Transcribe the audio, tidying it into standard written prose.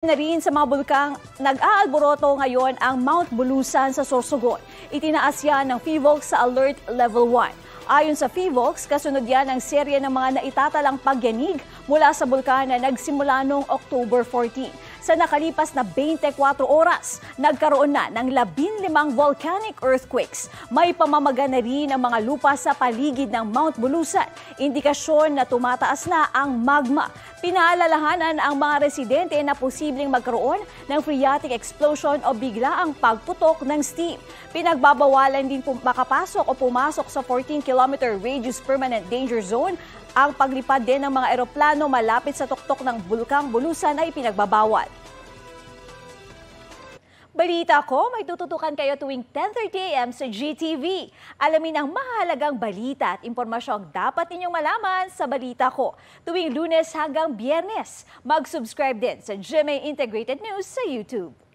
Na rin sa mga bulkang nag-aalboroto ngayon ang Mount Bulusan sa Sorsogon. Itinaas yan ng PHIVOLCS sa Alert Level 1. Ayon sa PHIVOLCS, kasunod yan ang serye ng mga naitatalang pagyanig mula sa bulkan na nagsimula noong October 14. Sa nakalipas na 24 oras, nagkaroon na ng 15 volcanic earthquakes. May pamamaga na rin ang mga lupa sa paligid ng Mount Bulusan. Indikasyon na tumataas na ang magma. Pinaalalahanan ang mga residente na posibleng magkaroon ng phreatic explosion o biglaang pagputok ng steam. Pinagbabawalan din makapasok o pumasok sa 14-kilometer radius permanent danger zone. Ang paglipad din ng mga eroplano malapit sa tuktok ng Bulkang Bulusan ay pinagbabawal. Balita ko, may tututukan kayo tuwing 10:30 a.m. sa GTV. Alamin ang mahalagang balita at impormasyong dapat ninyong malaman sa Balita Ko. Tuwing Lunes hanggang Biyernes, mag-subscribe din sa GMA Integrated News sa YouTube.